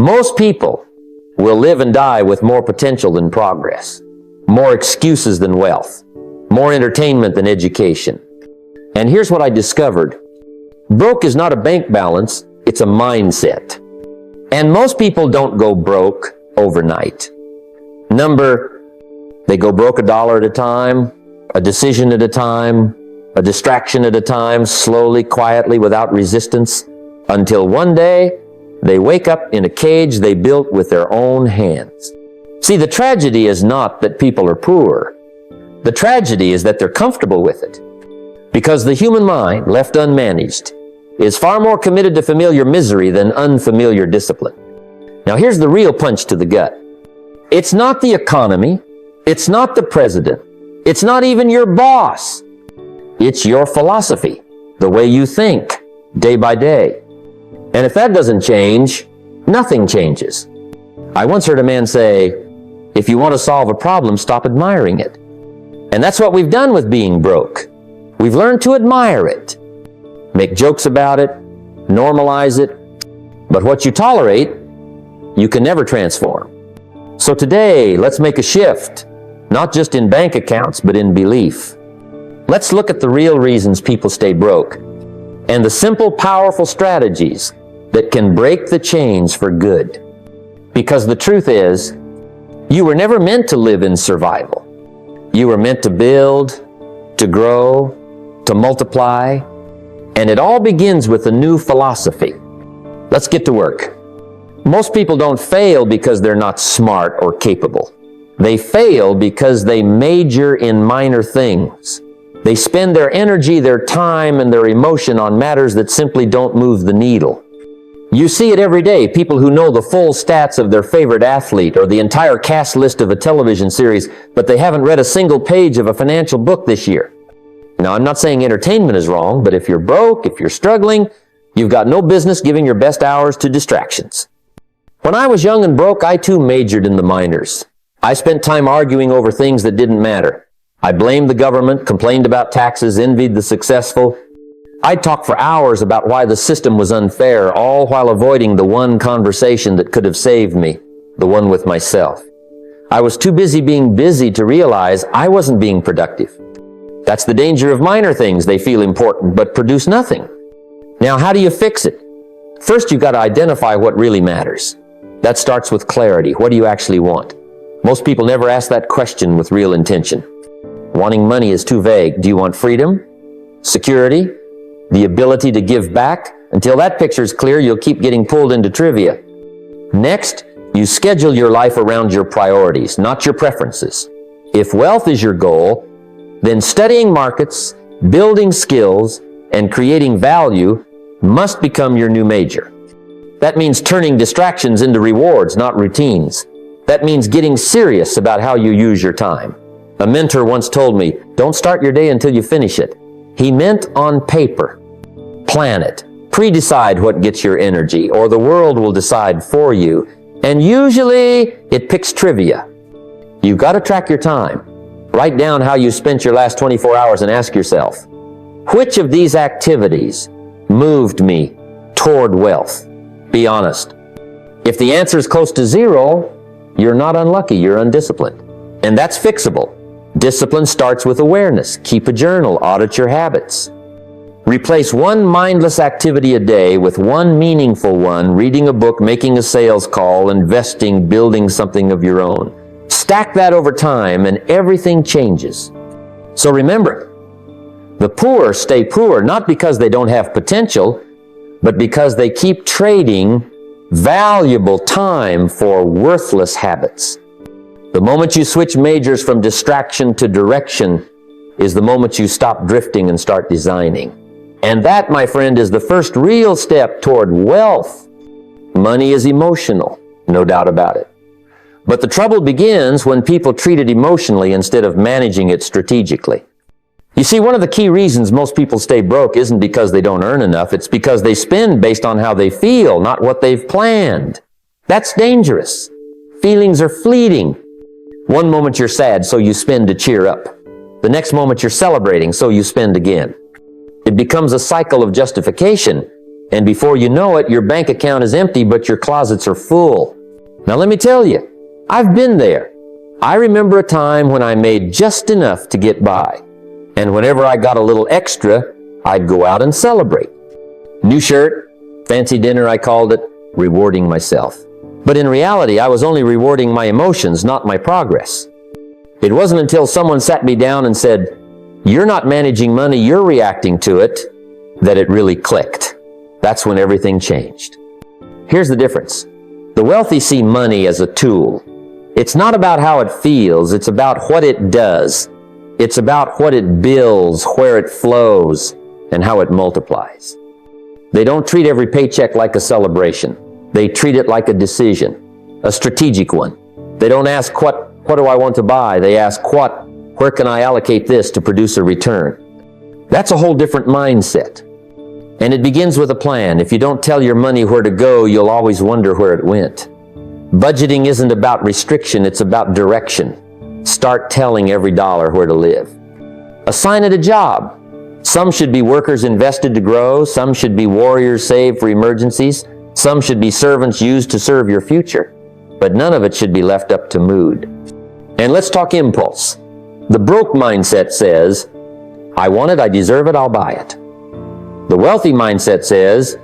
Most people will live and die with more potential than progress, more excuses than wealth, more entertainment than education. And here's what I discovered. Broke is not a bank balance, it's a mindset. And most people don't go broke overnight. They go broke $1 at a time, a decision at a time, a distraction at a time, slowly, quietly, without resistance, until one day they wake up in a cage they built with their own hands. See, the tragedy is not that people are poor. The tragedy is that they're comfortable with it. Because the human mind, left unmanaged, is far more committed to familiar misery than unfamiliar discipline. Now here's the real punch to the gut. It's not the economy. It's not the president. It's not even your boss. It's your philosophy, the way you think, day by day. And if that doesn't change, nothing changes. I once heard a man say, if you want to solve a problem, stop admiring it. And that's what we've done with being broke. We've learned to admire it, make jokes about it, normalize it. But what you tolerate, you can never transform. So today, let's make a shift, not just in bank accounts, but in belief. Let's look at the real reasons people stay broke and the simple, powerful strategies that can break the chains for good. Because the truth is, you were never meant to live in survival. You were meant to build, to grow, to multiply, and it all begins with a new philosophy. Let's get to work. Most people don't fail because they're not smart or capable. They fail because they major in minor things. They spend their energy, their time, and their emotion on matters that simply don't move the needle. You see it every day, people who know the full stats of their favorite athlete or the entire cast list of a television series, but they haven't read a single page of a financial book this year. Now, I'm not saying entertainment is wrong, but if you're broke, if you're struggling, you've got no business giving your best hours to distractions. When I was young and broke, I too majored in the minors. I spent time arguing over things that didn't matter. I blamed the government, complained about taxes, envied the successful. I'd talk for hours about why the system was unfair, all while avoiding the one conversation that could have saved me, the one with myself. I was too busy being busy to realize I wasn't being productive. That's the danger of minor things. They feel important, but produce nothing. Now, how do you fix it? First, you've got to identify what really matters. That starts with clarity. What do you actually want? Most people never ask that question with real intention. Wanting money is too vague. Do you want freedom? Security? The ability to give back? Until that picture's clear, you'll keep getting pulled into trivia. Next, you schedule your life around your priorities, not your preferences. If wealth is your goal, then studying markets, building skills, and creating value must become your new major. That means turning distractions into rewards, not routines. That means getting serious about how you use your time. A mentor once told me, don't start your day until you finish it. He meant on paper. Plan it. Pre-decide what gets your energy, or the world will decide for you. And usually, it picks trivia. You've got to track your time. Write down how you spent your last 24 hours and ask yourself, which of these activities moved me toward wealth? Be honest. If the answer is close to zero, you're not unlucky, you're undisciplined. And that's fixable. Discipline starts with awareness. Keep a journal, audit your habits. Replace one mindless activity a day with one meaningful one, reading a book, making a sales call, investing, building something of your own. Stack that over time and everything changes. So remember, the poor stay poor not because they don't have potential, but because they keep trading valuable time for worthless habits. The moment you switch majors from distraction to direction is the moment you stop drifting and start designing. And that, my friend, is the first real step toward wealth. Money is emotional, no doubt about it. But the trouble begins when people treat it emotionally instead of managing it strategically. You see, one of the key reasons most people stay broke isn't because they don't earn enough. It's because they spend based on how they feel, not what they've planned. That's dangerous. Feelings are fleeting. One moment you're sad, so you spend to cheer up. The next moment you're celebrating, so you spend again. It becomes a cycle of justification And before you know it, your bank account is empty, but your closets are full. Now let me tell you, I've been there. I remember a time when I made just enough to get by. And whenever I got a little extra, I'd go out and celebrate. New shirt, fancy dinner I called it, rewarding myself. But in reality, I was only rewarding my emotions, not my progress. It wasn't until someone sat me down and said, "You're not managing money, you're reacting to it," that it really clicked. That's when everything changed. Here's the difference. The wealthy see money as a tool. It's not about how it feels, it's about what it does. It's about what it builds, where it flows, and how it multiplies. They don't treat every paycheck like a celebration. They treat it like a decision, a strategic one. They don't ask what do I want to buy? They ask where can I allocate this to produce a return? That's a whole different mindset. And it begins with a plan. If you don't tell your money where to go, you'll always wonder where it went. Budgeting isn't about restriction, it's about direction. Start telling every dollar where to live. Assign it a job. Some should be workers invested to grow. Some should be warriors saved for emergencies. Some should be servants used to serve your future. But none of it should be left up to mood. And let's talk impulse. The broke mindset says, I want it, I deserve it, I'll buy it. The wealthy mindset says,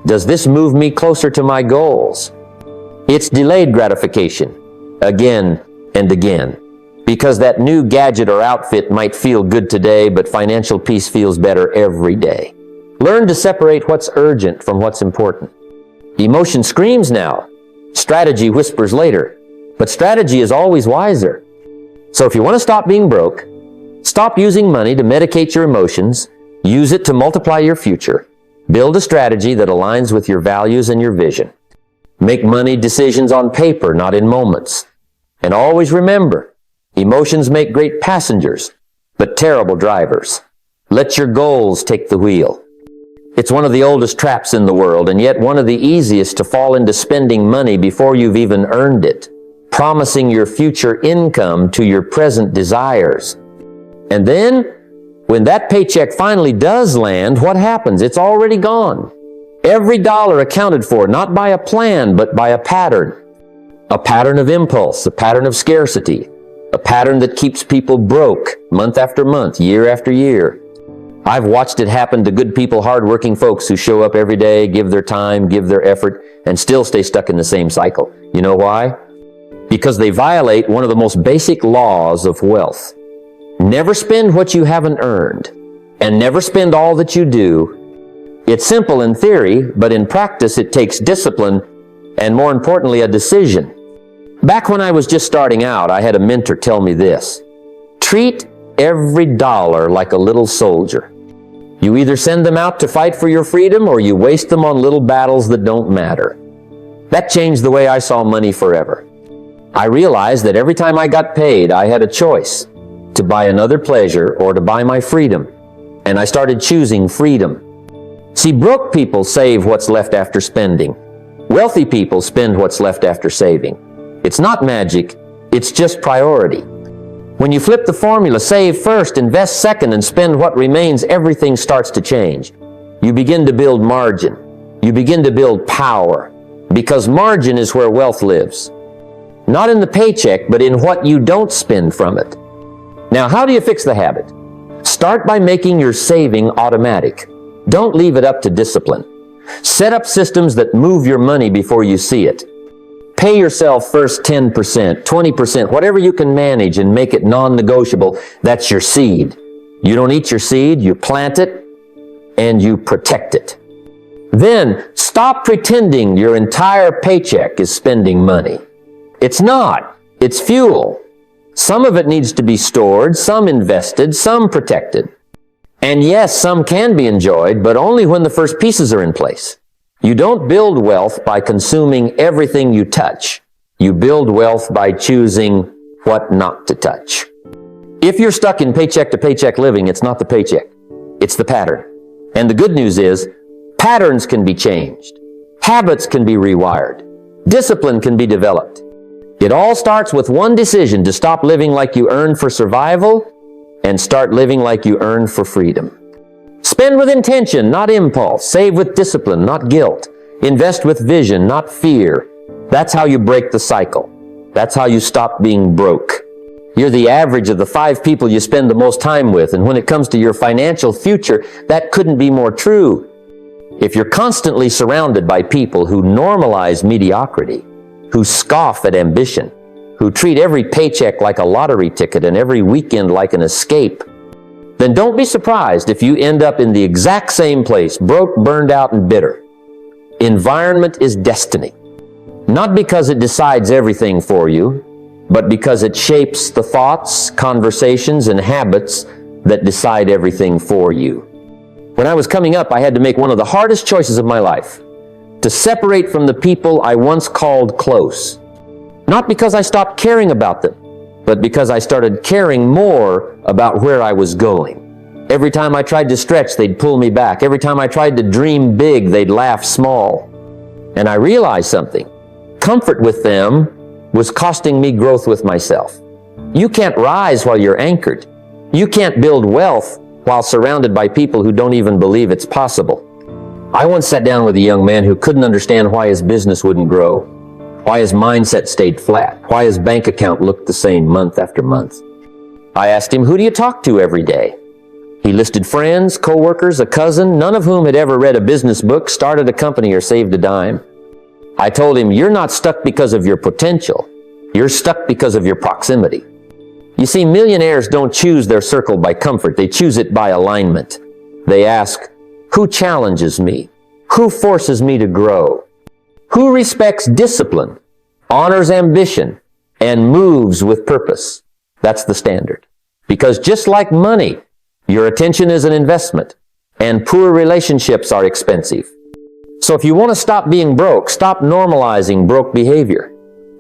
does this move me closer to my goals? It's delayed gratification, again and again, because that new gadget or outfit might feel good today, but financial peace feels better every day. Learn to separate what's urgent from what's important. Emotion screams now. Strategy whispers later. But strategy is always wiser. So if you want to stop being broke, stop using money to medicate your emotions, use it to multiply your future. Build a strategy that aligns with your values and your vision. Make money decisions on paper, not in moments. And always remember, emotions make great passengers, but terrible drivers. Let your goals take the wheel. It's one of the oldest traps in the world, and yet one of the easiest to fall into spending money before you've even earned it, promising your future income to your present desires. And then, when that paycheck finally does land, what happens? It's already gone. Every dollar accounted for, not by a plan, but by a pattern. A pattern of impulse, a pattern of scarcity, a pattern that keeps people broke month after month, year after year. I've watched it happen to good people, hardworking folks who show up every day, give their time, give their effort, and still stay stuck in the same cycle. You know why? Because they violate one of the most basic laws of wealth. Never spend what you haven't earned, and never spend all that you do. It's simple in theory, but in practice it takes discipline, and more importantly, a decision. Back when I was just starting out, I had a mentor tell me this: treat every dollar like a little soldier. You either send them out to fight for your freedom, or you waste them on little battles that don't matter. That changed the way I saw money forever. I realized that every time I got paid, I had a choice to buy another pleasure or to buy my freedom. And I started choosing freedom. See, broke people save what's left after spending. Wealthy people spend what's left after saving. It's not magic, it's just priority. When you flip the formula, save first, invest second, and spend what remains, everything starts to change. You begin to build margin. You begin to build power, because margin is where wealth lives. Not in the paycheck, but in what you don't spend from it. Now, how do you fix the habit? Start by making your saving automatic. Don't leave it up to discipline. Set up systems that move your money before you see it. Pay yourself first 10%, 20%, whatever you can manage, and make it non-negotiable. That's your seed. You don't eat your seed, you plant it, and you protect it. Then, stop pretending your entire paycheck is spending money. It's not. It's fuel. Some of it needs to be stored, some invested, some protected. And yes, some can be enjoyed, but only when the first pieces are in place. You don't build wealth by consuming everything you touch. You build wealth by choosing what not to touch. If you're stuck in paycheck to paycheck living, it's not the paycheck. It's the pattern. And the good news is, patterns can be changed. Habits can be rewired. Discipline can be developed. It all starts with one decision: to stop living like you earn for survival and start living like you earn for freedom. Spend with intention, not impulse. Save with discipline, not guilt. Invest with vision, not fear. That's how you break the cycle. That's how you stop being broke. You're the average of the 5 people you spend the most time with, and when it comes to your financial future, that couldn't be more true. If you're constantly surrounded by people who normalize mediocrity, who scoff at ambition, who treat every paycheck like a lottery ticket and every weekend like an escape, then don't be surprised if you end up in the exact same place, broke, burned out, and bitter. Environment is destiny. Not because it decides everything for you, but because it shapes the thoughts, conversations, and habits that decide everything for you. When I was coming up, I had to make one of the hardest choices of my life, to separate from the people I once called close. Not because I stopped caring about them, but because I started caring more about where I was going. Every time I tried to stretch, they'd pull me back. Every time I tried to dream big, they'd laugh small. And I realized something. Comfort with them was costing me growth with myself. You can't rise while you're anchored. You can't build wealth while surrounded by people who don't even believe it's possible. I once sat down with a young man who couldn't understand why his business wouldn't grow, why his mindset stayed flat, why his bank account looked the same month after month. I asked him, "Who do you talk to every day?" He listed friends, coworkers, a cousin, none of whom had ever read a business book, started a company, or saved a dime. I told him, "You're not stuck because of your potential. You're stuck because of your proximity." You see, millionaires don't choose their circle by comfort. They choose it by alignment. They ask, who challenges me? Who forces me to grow? Who respects discipline, honors ambition, and moves with purpose? That's the standard. Because just like money, your attention is an investment, and poor relationships are expensive. So if you want to stop being broke, stop normalizing broke behavior.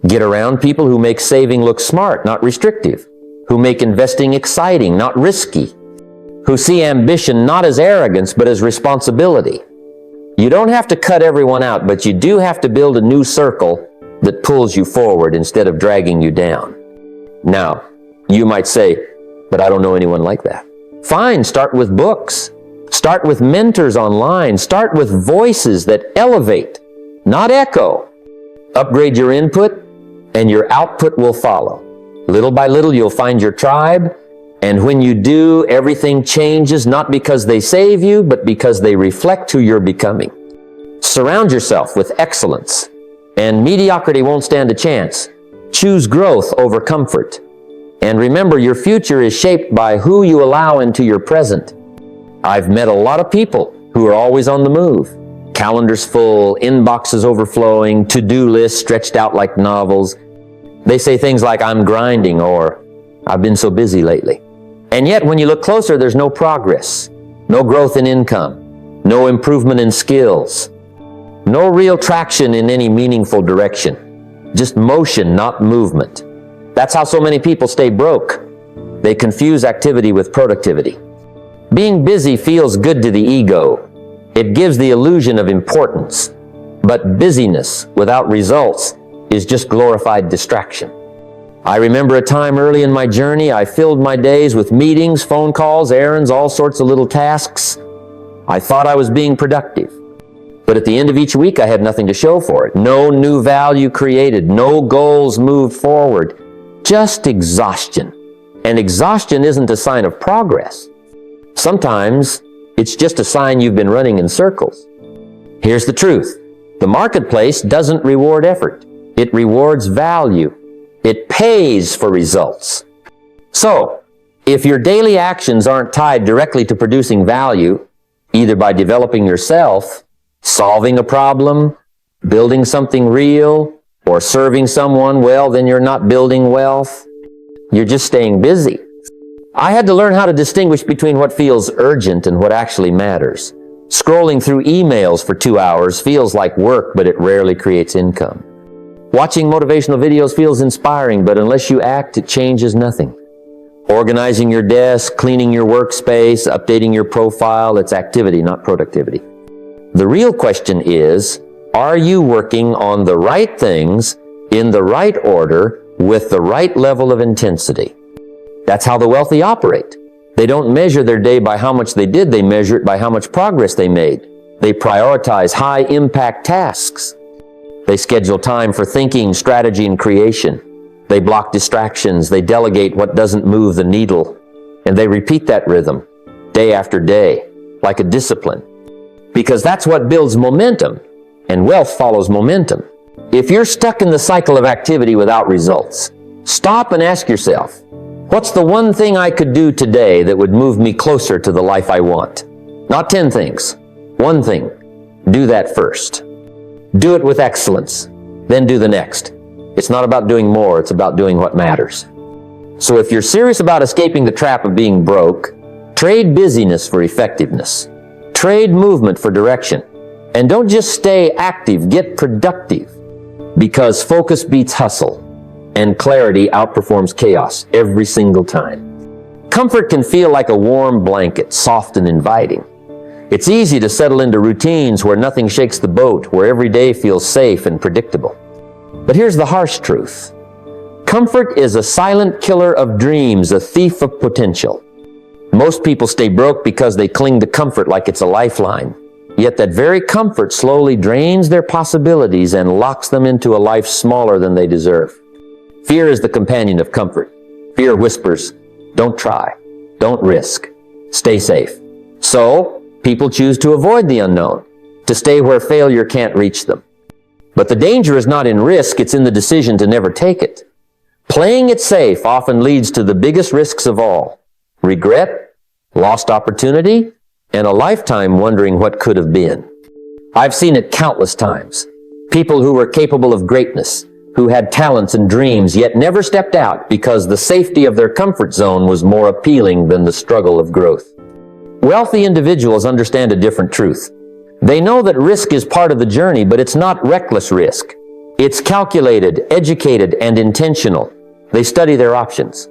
Get around people who make saving look smart, not restrictive, who make investing exciting, not risky, who see ambition not as arrogance, but as responsibility. You don't have to cut everyone out, but you do have to build a new circle that pulls you forward instead of dragging you down. Now, you might say, but I don't know anyone like that. Fine, start with books. Start with mentors online. Start with voices that elevate, not echo. Upgrade your input, and your output will follow. Little by little, you'll find your tribe, and when you do, everything changes, not because they save you, but because they reflect who you're becoming. Surround yourself with excellence, and mediocrity won't stand a chance. Choose growth over comfort. And remember, your future is shaped by who you allow into your present. I've met a lot of people who are always on the move. Calendars full, inboxes overflowing, to-do lists stretched out like novels. They say things like, "I'm grinding," or "I've been so busy lately." And yet, when you look closer, there's no progress, no growth in income, no improvement in skills, no real traction in any meaningful direction. Just motion, not movement. That's how so many people stay broke. They confuse activity with productivity. Being busy feels good to the ego. It gives the illusion of importance. But busyness without results is just glorified distraction. I remember a time early in my journey, I filled my days with meetings, phone calls, errands, all sorts of little tasks. I thought I was being productive. But at the end of each week, I had nothing to show for it. No new value created, no goals moved forward. Just exhaustion. And exhaustion isn't a sign of progress. Sometimes it's just a sign you've been running in circles. Here's the truth. The marketplace doesn't reward effort. It rewards value. It pays for results. So, if your daily actions aren't tied directly to producing value, either by developing yourself, solving a problem, building something real, or serving someone, well, then you're not building wealth. You're just staying busy. I had to learn how to distinguish between what feels urgent and what actually matters. Scrolling through emails for 2 hours feels like work, but it rarely creates income. Watching motivational videos feels inspiring, but unless you act, it changes nothing. Organizing your desk, cleaning your workspace, updating your profile, it's activity, not productivity. The real question is, are you working on the right things in the right order with the right level of intensity? That's how the wealthy operate. They don't measure their day by how much they did, they measure it by how much progress they made. They prioritize high-impact tasks. They schedule time for thinking, strategy, and creation. They block distractions, they delegate what doesn't move the needle, and they repeat that rhythm day after day, like a discipline. Because that's what builds momentum, and wealth follows momentum. If you're stuck in the cycle of activity without results, stop and ask yourself, what's the one thing I could do today that would move me closer to the life I want? Not 10 things. One thing. Do that first. Do it with excellence. Then do the next. It's not about doing more, it's about doing what matters. So if you're serious about escaping the trap of being broke, trade busyness for effectiveness. Trade movement for direction. And don't just stay active, get productive. Because focus beats hustle, and clarity outperforms chaos every single time. Comfort can feel like a warm blanket, soft and inviting. It's easy to settle into routines where nothing shakes the boat, where every day feels safe and predictable. But here's the harsh truth. Comfort is a silent killer of dreams, a thief of potential. Most people stay broke because they cling to comfort like it's a lifeline. Yet that very comfort slowly drains their possibilities and locks them into a life smaller than they deserve. Fear is the companion of comfort. Fear whispers, don't try, don't risk, stay safe. So, people choose to avoid the unknown, to stay where failure can't reach them. But the danger is not in risk, it's in the decision to never take it. Playing it safe often leads to the biggest risks of all: regret, lost opportunity, and a lifetime wondering what could have been. I've seen it countless times. People who were capable of greatness, who had talents and dreams, yet never stepped out because the safety of their comfort zone was more appealing than the struggle of growth. Wealthy individuals understand a different truth. They know that risk is part of the journey, but it's not reckless risk. It's calculated, educated, and intentional. They study their options.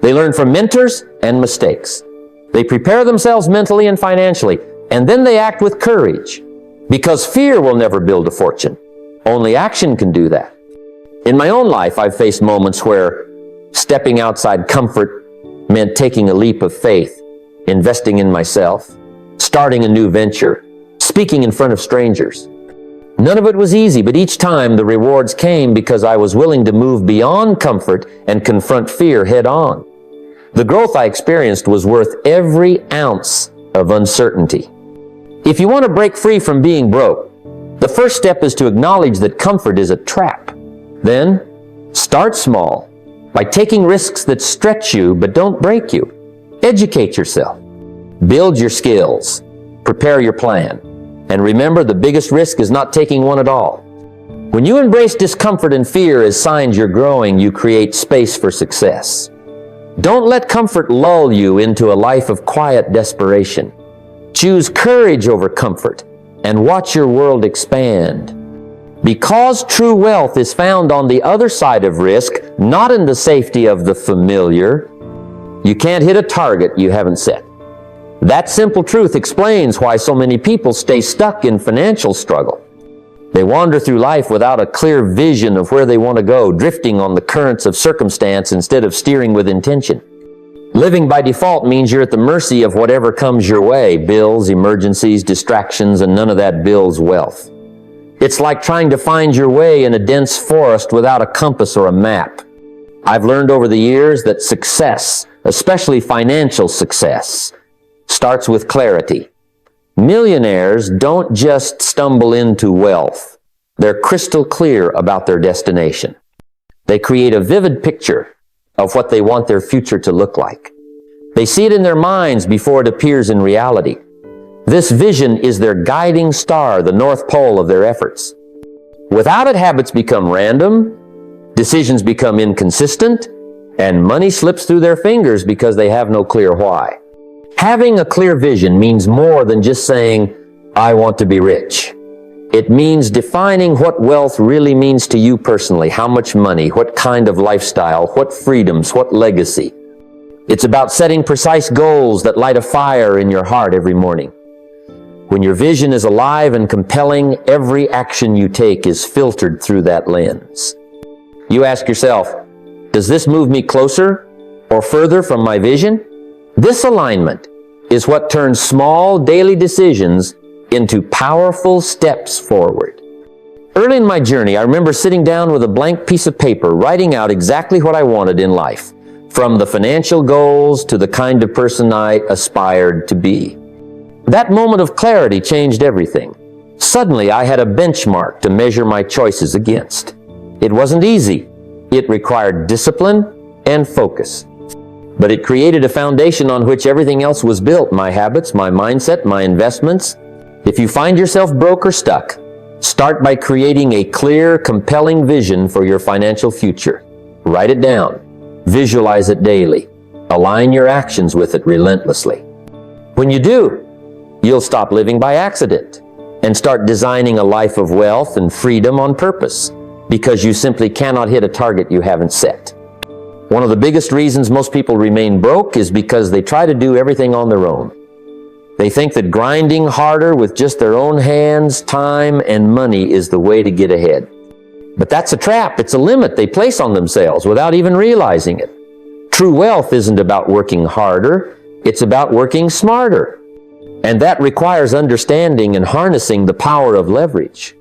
They learn from mentors and mistakes. They prepare themselves mentally and financially, and then they act with courage. Because fear will never build a fortune. Only action can do that. In my own life, I've faced moments where stepping outside comfort meant taking a leap of faith, investing in myself, starting a new venture, speaking in front of strangers. None of it was easy, but each time the rewards came because I was willing to move beyond comfort and confront fear head on. The growth I experienced was worth every ounce of uncertainty. If you want to break free from being broke, the first step is to acknowledge that comfort is a trap. Then, start small by taking risks that stretch you but don't break you. Educate yourself. Build your skills. Prepare your plan. And remember, the biggest risk is not taking one at all. When you embrace discomfort and fear as signs you're growing, you create space for success. Don't let comfort lull you into a life of quiet desperation. Choose courage over comfort and watch your world expand. Because true wealth is found on the other side of risk, not in the safety of the familiar, you can't hit a target you haven't set. That simple truth explains why so many people stay stuck in financial struggle. They wander through life without a clear vision of where they want to go, drifting on the currents of circumstance instead of steering with intention. Living by default means you're at the mercy of whatever comes your way, bills, emergencies, distractions, and none of that builds wealth. It's like trying to find your way in a dense forest without a compass or a map. I've learned over the years that success, especially financial success, starts with clarity. Millionaires don't just stumble into wealth. They're crystal clear about their destination. They create a vivid picture of what they want their future to look like. They see it in their minds before it appears in reality. This vision is their guiding star, the North Pole of their efforts. Without it, habits become random, decisions become inconsistent, and money slips through their fingers because they have no clear why. Having a clear vision means more than just saying, I want to be rich. It means defining what wealth really means to you personally, how much money, what kind of lifestyle, what freedoms, what legacy. It's about setting precise goals that light a fire in your heart every morning. When your vision is alive and compelling, every action you take is filtered through that lens. You ask yourself, does this move me closer or further from my vision? This alignment is what turns small daily decisions into powerful steps forward. Early in my journey, I remember sitting down with a blank piece of paper, writing out exactly what I wanted in life, from the financial goals to the kind of person I aspired to be. That moment of clarity changed everything. Suddenly, I had a benchmark to measure my choices against. It wasn't easy. It required discipline and focus. But it created a foundation on which everything else was built: my habits, my mindset, my investments. If you find yourself broke or stuck, start by creating a clear, compelling vision for your financial future. Write it down. Visualize it daily. Align your actions with it relentlessly. When you do, you'll stop living by accident and start designing a life of wealth and freedom on purpose, because you simply cannot hit a target you haven't set. One of the biggest reasons most people remain broke is because they try to do everything on their own. They think that grinding harder with just their own hands, time, and money is the way to get ahead. But that's a trap. It's a limit they place on themselves without even realizing it. True wealth isn't about working harder. It's about working smarter. And that requires understanding and harnessing the power of leverage.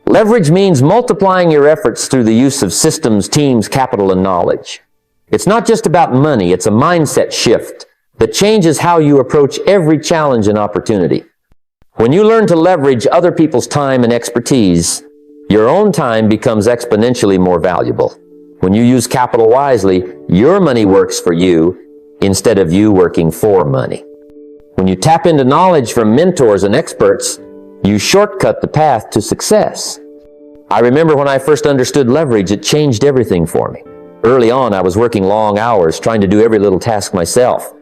Leverage means multiplying your efforts through the use of systems, teams, capital, and knowledge. It's not just about money. It's a mindset shift that changes how you approach every challenge and opportunity. When you learn to leverage other people's time and expertise, your own time becomes exponentially more valuable. When you use capital wisely, your money works for you instead of you working for money. When you tap into knowledge from mentors and experts, you shortcut the path to success. I remember when I first understood leverage, it changed everything for me. Early on, I was working long hours trying to do every little task myself.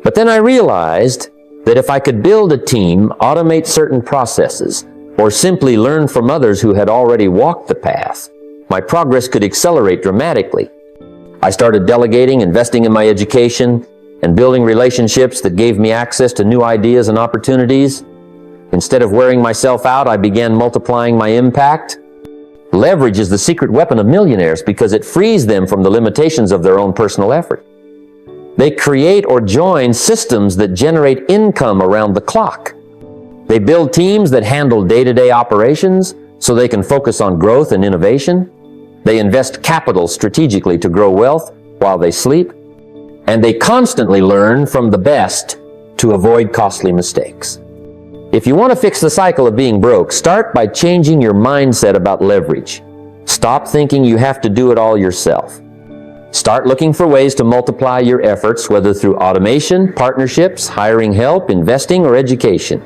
But then I realized that if I could build a team, automate certain processes, or simply learn from others who had already walked the path, my progress could accelerate dramatically. I started delegating, investing in my education, and building relationships that gave me access to new ideas and opportunities. Instead of wearing myself out, I began multiplying my impact. Leverage is the secret weapon of millionaires because it frees them from the limitations of their own personal effort. They create or join systems that generate income around the clock. They build teams that handle day-to-day operations so they can focus on growth and innovation. They invest capital strategically to grow wealth while they sleep. And they constantly learn from the best to avoid costly mistakes. If you want to fix the cycle of being broke, start by changing your mindset about leverage. Stop thinking you have to do it all yourself. Start looking for ways to multiply your efforts, whether through automation, partnerships, hiring help, investing, or education.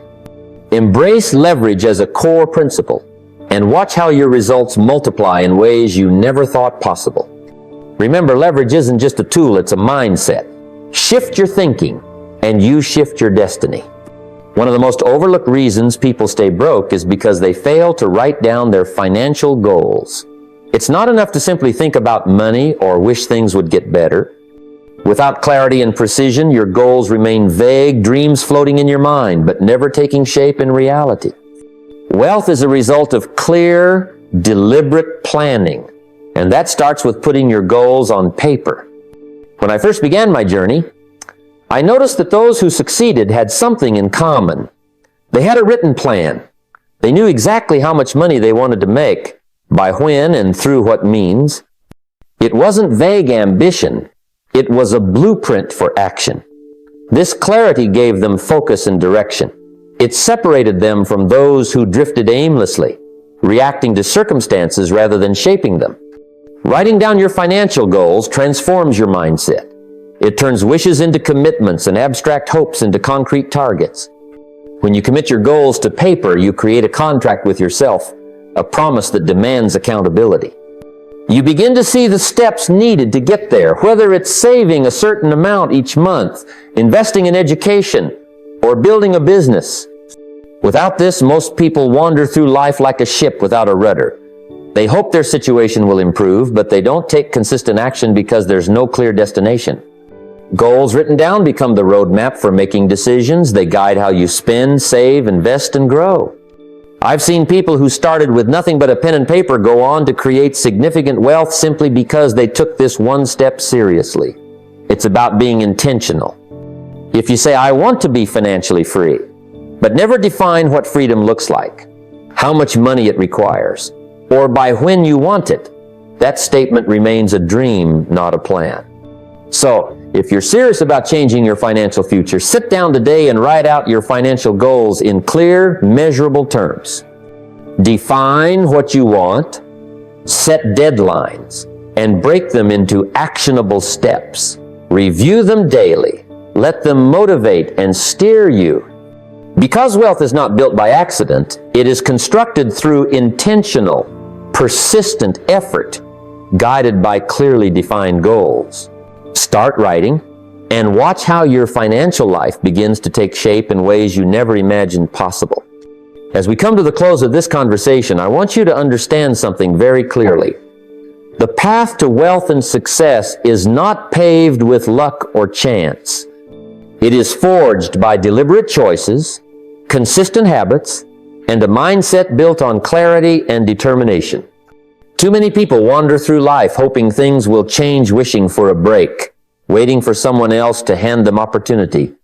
Embrace leverage as a core principle and watch how your results multiply in ways you never thought possible. Remember, leverage isn't just a tool, it's a mindset. Shift your thinking and you shift your destiny. One of the most overlooked reasons people stay broke is because they fail to write down their financial goals. It's not enough to simply think about money or wish things would get better. Without clarity and precision, your goals remain vague dreams floating in your mind, but never taking shape in reality. Wealth is a result of clear, deliberate planning, and that starts with putting your goals on paper. When I first began my journey, I noticed that those who succeeded had something in common. They had a written plan. They knew exactly how much money they wanted to make, by when and through what means. It wasn't vague ambition. It was a blueprint for action. This clarity gave them focus and direction. It separated them from those who drifted aimlessly, reacting to circumstances rather than shaping them. Writing down your financial goals transforms your mindset. It turns wishes into commitments and abstract hopes into concrete targets. When you commit your goals to paper, you create a contract with yourself, a promise that demands accountability. You begin to see the steps needed to get there, whether it's saving a certain amount each month, investing in education, or building a business. Without this, most people wander through life like a ship without a rudder. They hope their situation will improve, but they don't take consistent action because there's no clear destination. Goals written down become the roadmap for making decisions. They guide how you spend, save, invest, and grow. I've seen people who started with nothing but a pen and paper go on to create significant wealth simply because they took this one step seriously. It's about being intentional. If you say, I want to be financially free, but never define what freedom looks like, how much money it requires, or by when you want it, that statement remains a dream, not a plan. So, if you're serious about changing your financial future, sit down today and write out your financial goals in clear, measurable terms. Define what you want, set deadlines, and break them into actionable steps. Review them daily. Let them motivate and steer you. Because wealth is not built by accident, it is constructed through intentional, persistent effort, guided by clearly defined goals. Start writing and watch how your financial life begins to take shape in ways you never imagined possible. As we come to the close of this conversation, I want you to understand something very clearly. The path to wealth and success is not paved with luck or chance. It is forged by deliberate choices, consistent habits, and a mindset built on clarity and determination. Too many people wander through life hoping things will change, wishing for a break, waiting for someone else to hand them opportunity.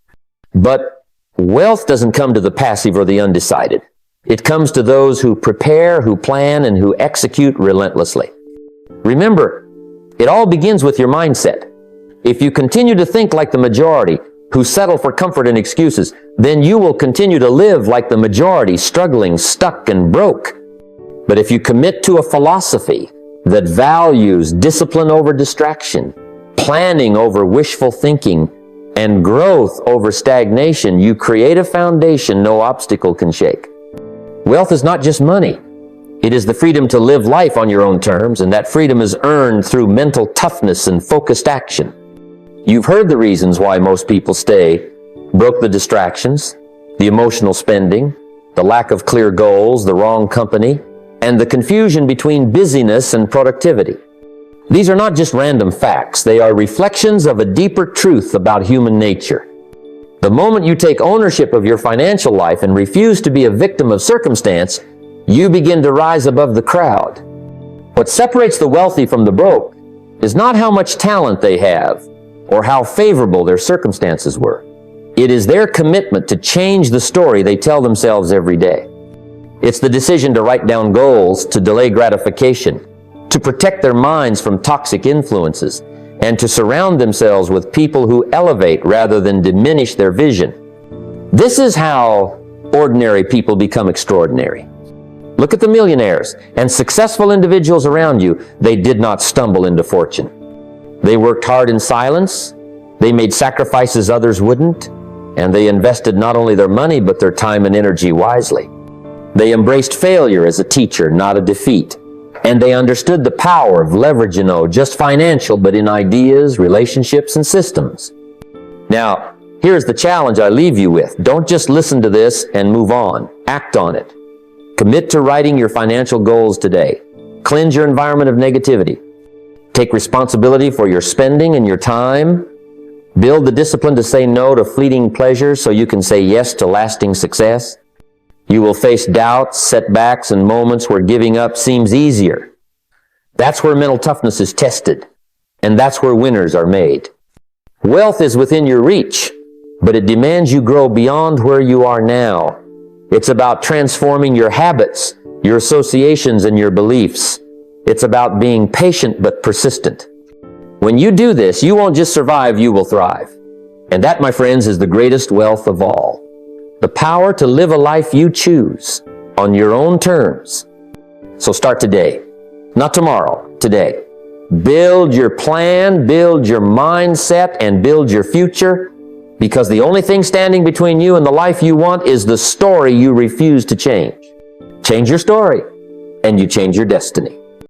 But wealth doesn't come to the passive or the undecided. It comes to those who prepare, who plan, and who execute relentlessly. Remember, it all begins with your mindset. If you continue to think like the majority, who settle for comfort and excuses, then you will continue to live like the majority, struggling, stuck, and broke. But if you commit to a philosophy that values discipline over distraction, planning over wishful thinking, and growth over stagnation, you create a foundation no obstacle can shake. Wealth is not just money. It is the freedom to live life on your own terms, and that freedom is earned through mental toughness and focused action. You've heard the reasons why most people stay broke: the distractions, the emotional spending, the lack of clear goals, the wrong company, and the confusion between busyness and productivity. These are not just random facts. They are reflections of a deeper truth about human nature. The moment you take ownership of your financial life and refuse to be a victim of circumstance, you begin to rise above the crowd. What separates the wealthy from the broke is not how much talent they have or how favorable their circumstances were. It is their commitment to change the story they tell themselves every day. It's the decision to write down goals, to delay gratification, to protect their minds from toxic influences, and to surround themselves with people who elevate rather than diminish their vision. This is how ordinary people become extraordinary. Look at the millionaires and successful individuals around you. They did not stumble into fortune. They worked hard in silence, they made sacrifices others wouldn't, and they invested not only their money but their time and energy wisely. They embraced failure as a teacher, not a defeat, and they understood the power of leverage, just financial, but in ideas, relationships, and systems. Now, here's the challenge I leave you with. Don't just listen to this and move on. Act on it. Commit to writing your financial goals today. Cleanse your environment of negativity. Take responsibility for your spending and your time. Build the discipline to say no to fleeting pleasures so you can say yes to lasting success. You will face doubts, setbacks, and moments where giving up seems easier. That's where mental toughness is tested, and that's where winners are made. Wealth is within your reach, but it demands you grow beyond where you are now. It's about transforming your habits, your associations, and your beliefs. It's about being patient but persistent. When you do this, you won't just survive, you will thrive. And that, my friends, is the greatest wealth of all. The power to live a life you choose on your own terms. So start today, not tomorrow, today. Build your plan, build your mindset, and build your future, because the only thing standing between you and the life you want is the story you refuse to change. Change your story, and you change your destiny.